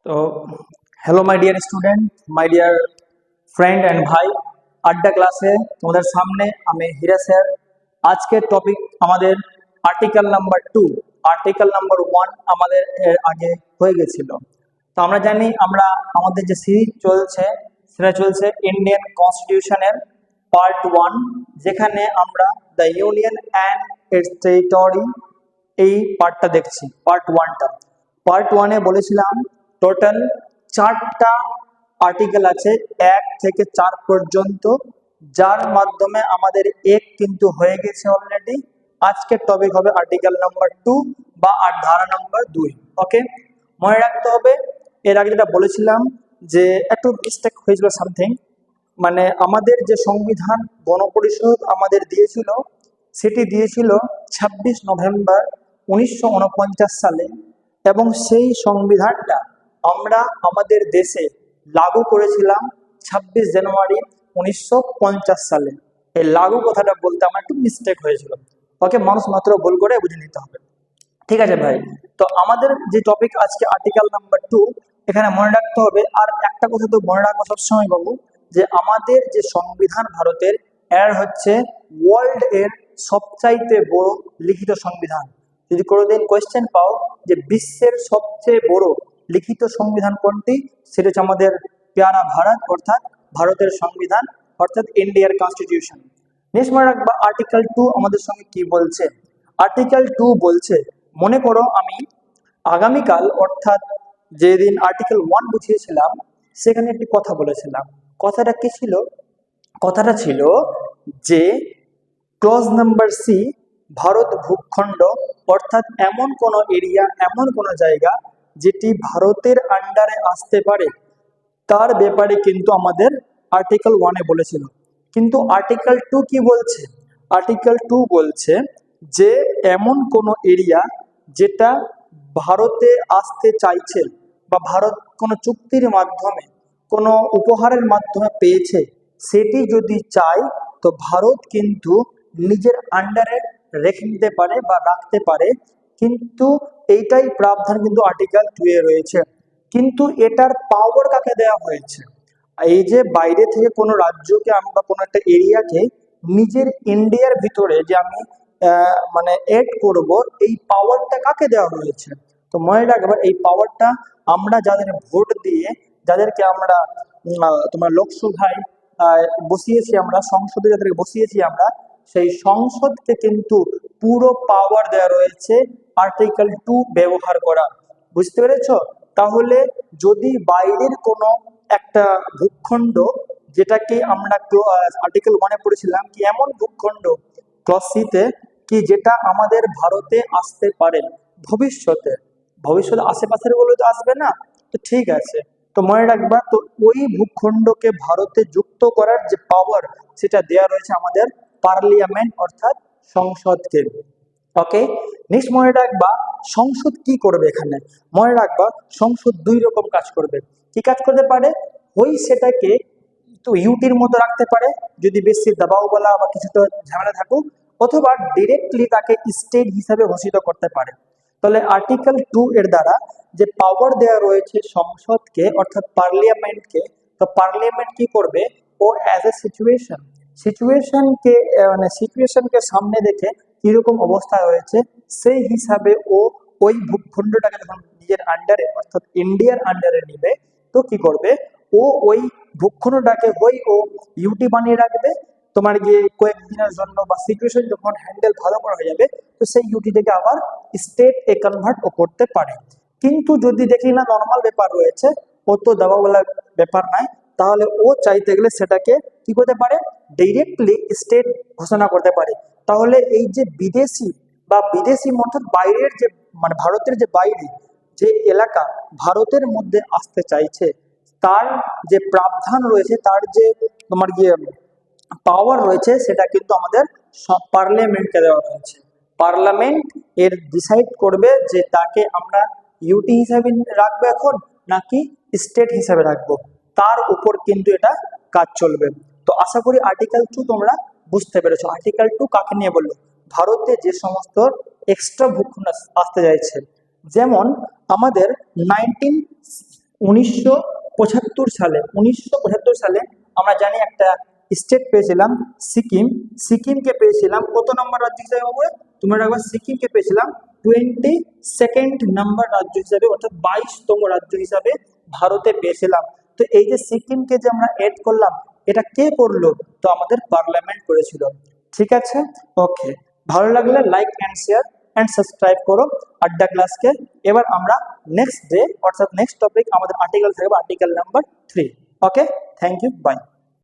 তো hello my dear student, my dear friend and ভাই, আড্ডা ক্লাসে তোমাদের সামনে আমি হীরা স্যার। আজকের টপিক আমাদের আর্টিকেল নাম্বার 2। আর্টিকেল নাম্বার 1 আমাদের এর আগে হয়ে গেছিল। তো আমরা জানি আমাদের যে সিরিজ চলছে সেটা চলছে ইন্ডিয়ান কনস্টিটিউশনের পার্ট 1, যেখানে আমরা the union and it's territory এই পার্টটা দেখছি। পার্ট ওয়ানে বলেছিলাম টোটাল 4টা আর্টিকেল আছে, 1 থেকে 4 পর্যন্ত, যার মাধ্যমে আমাদের এক কিন্তু হয়ে গেছে অলরেডি। আজকের টপিক হবে আর্টিকেল নাম্বার 2 বা ধারা নাম্বার 2। ওকে, মনে রাখতে হবে এর আগে যেটা বলেছিলাম যে একটু মিস্টেক হয়েছিল সামথিং, মানে আমাদের যে সংবিধান গণপরিষদ আমাদের দিয়েছিল সেটি দিয়েছিল 26 নভেম্বর 1949 সালে, এবং সেই সংবিধানটা আমরা আমাদের দেশে লাগু করেছিলাম 26 জানুয়ারি 1950 সালে। এই লাগু কথাটা বলতে আমার একটু মিস্টেক হয়েছিল। ওকে, মানুষ মাত্র ভুল করে বুঝে নিতে হবে। ঠিক আছে ভাই, তো আমাদের যে টপিক আজকে আর্টিকেল নাম্বার 2, এখানে মনে রাখতে হবে। আর একটা কথা তো মনে রাখবো সবসময় বাবু, যে আমাদের যে সংবিধান ভারতের এর হচ্ছে ওয়ার্ল্ড এর সবচাইতে বড় লিখিত সংবিধান। যদি কোনোদিন কোয়েশ্চেন পাও যে বিশ্বের সবচেয়ে বড় লিখিত সংবিধান কোনটি, সেটা হচ্ছে আমাদের প্যারা ভারত, অর্থাৎ ভারতের সংবিধান, অর্থাৎ ইন্ডিয়ার কনস্টিটিউশন। নেক্সট মনে রাখবা আর্টিকেল 2 আমাদের সঙ্গে কি বলছে। আর্টিকেল 2 বলছে, মনে করো আমি আগামীকাল অর্থাৎ যেদিন আর্টিকেল 1 বুঝিয়েছিলাম সেখানে একটি কথা বলেছিলাম। কথাটা কি ছিল? কথাটা ছিল যে ক্লজ নাম্বার সি, ভারত ভূখণ্ড অর্থাৎ এমন কোন এরিয়া, এমন কোন জায়গা যেটি ভারতের আন্ডারে আসতে পারে, তার ব্যাপারে কিন্তু আমাদের আর্টিকেল 1-এ বলেছিল। কিন্তু আর্টিকেল 2 কি বলছে? আর্টিকেল 2 বলছে যে এমন কোন এরিয়া যেটা ভারতে আসতে চাইছে বা ভারত কোনো চুক্তির মাধ্যমে, কোনো উপহারের মাধ্যমে পেয়েছে, সেটি যদি চায় তো ভারত কিন্তু নিজের আন্ডারে রেখে নিতে পারে বা রাখতে পারে। কিন্তু এইটাই প্রাবধান কিন্তু আর্টিকেল 2-এ রয়েছে। কিন্তু এটার পাওয়ার কাকে দেওয়া হয়েছে? এই যে বাইরে থেকে কোনো রাজ্যকে আমি বা কোনো একটা এরিয়াকে নিজের ইন্ডিয়ার ভিতরে যে আমি মানে এড করব, এই পাওয়ারটা কাকে দেওয়া হয়েছে? তো মনে রাখবার, এই পাওয়ারটা আমরা যাদের ভোট দিয়ে, যাদেরকে আমরা তোমার লোকসভায় বসিয়েছি, আমরা সংসদে যাদেরকে বসিয়েছি আমরা, সেই সংসদকে কিন্তু পুরো পাওয়ার দেওয়া রয়েছে আর্টিকেল 2 ব্যবহার করা। বুঝতে পেরেছো? তাহলে যদি বাইরের কোনো একটা ভূখণ্ড, যেটাকে আমরা আর্টিকেল 1-এ পড়েছিলাম কি এমন ভূখণ্ড ক্লজ সি-তে, কি যেটা আমাদের ভারতে আসতে পারে ভবিষ্যতে, ভবিষ্যতে আশেপাশের বলে তো আসবে না, তো ঠিক আছে, তো মনে রাখবা, তো ওই ভূখণ্ডকে ভারতে যুক্ত করার যে পাওয়ার সেটা দেয়া রয়েছে আমাদের পার্লিয়ামেন্ট অর্থাৎ সংসদকে। ওকে, নেক্সট মনে রাখবা সংসদ কি করবে এখানে। মনে রাখবা সংসদ 2 রকম কাজ করবে। কি কাজ করতে পারে? ওই সেটাকে তো ইউটির মতো রাখতে পারে যদি বেশি দাবাও বলা বা কিছুটা ঝামেলা থাকুক, অথবা ডিরেক্টলি তাকে স্টেট হিসাবে ঘোষিত করতে পারে। তাহলে আর্টিকেল 2 এর দ্বারা যে পাওয়ার দেওয়া রয়েছে সংসদকে অর্থাৎ পার্লিয়ামেন্টকে, তো পার্লিয়ামেন্ট কি করবে? ও অ্যাজ এ সিচুয়েশনকে মানে সিচুয়েশনকে সামনে রেখে কিরকম অবস্থা রয়েছে সেই হিসাবে ও ওই ভূখণ্ডটাকে যখন নিজের আন্ডারে অর্থাৎ ইন্ডিয়ার আন্ডারে নিবে, তো কি করবে? ও ওই ভূখণ্ডটাকে ও ইউটি বানিয়ে রাখবে তোমার গিয়ে কয়েকদিনের জন্য, বা সিচুয়েশন যখন হ্যান্ডেল ভালো করা হয়ে যাবে তো সেই ইউটি থেকে আবার স্টেট এ কনভার্ট ও করতে পারে। কিন্তু যদি দেখি না নর্মাল ব্যাপার রয়েছে, ও তো দেওয়াওয়ালা ব্যাপার নাই, তাহলে ও চাইতে গেলে সেটাকে কি করতে পারে? ডিরেক্টলি স্টেট ঘোষণা করতে পারে। তাহলে এই যে বিদেশি বা বিদেশি অর্থাৎ বাইরের যে মানে ভারতের যে বাইরে যে এলাকা ভারতের মধ্যে আসতে চাইছে, তার যে প্রাবধান রয়েছে, তার যে তোমার গিয়ে পাওয়ার রয়েছে, সেটা কিন্তু আমাদের সব পার্লামেন্টকে দেওয়া হয়েছে। পার্লামেন্ট এর ডিসাইড করবে যে তাকে আমরা ইউটি হিসাবে রাখবো এখন নাকি স্টেট হিসাবে রাখবো, তার উপর কিন্তু এটা কাজ চলবে। তো আশা করি আর্টিকেল 2 তোমরা বুঝতে পেরেছো। আর্টিকেল 2 কাকে নিয়ে বললো? ভারতে যে সমস্ত এক্সট্রা ভূখণ্ড আসতে চাইছে, যেমন আমাদের উনিশশো পঁচাত্তর সালে আমরা জানি একটা স্টেট পেয়েছিলাম সিকিম। সিকিমকে পেয়েছিলাম কত নম্বর রাজ্য হিসাবে বাবু? তোমরা একবার সিকিমকে পেয়েছিলাম 22nd নাম্বার রাজ্য হিসাবে, অর্থাৎ 22তম রাজ্য হিসাবে ভারতে পেয়েছিলাম। তো এই যে সিকিমকে যে আমরা এড করলাম, এটা কে করলো? তো আমাদের পার্লামেন্ট করেছিল। ঠিক আছে, ওকে, ভালো লাগলে like and share and subscribe করো আড্ডা ক্লাসকে। এবার আমরা নেক্সট ডে অর্থাৎ নেক্সট টপিক আমাদের আর্টিকেল থাকবে, article number 3। Okay, thank you, by.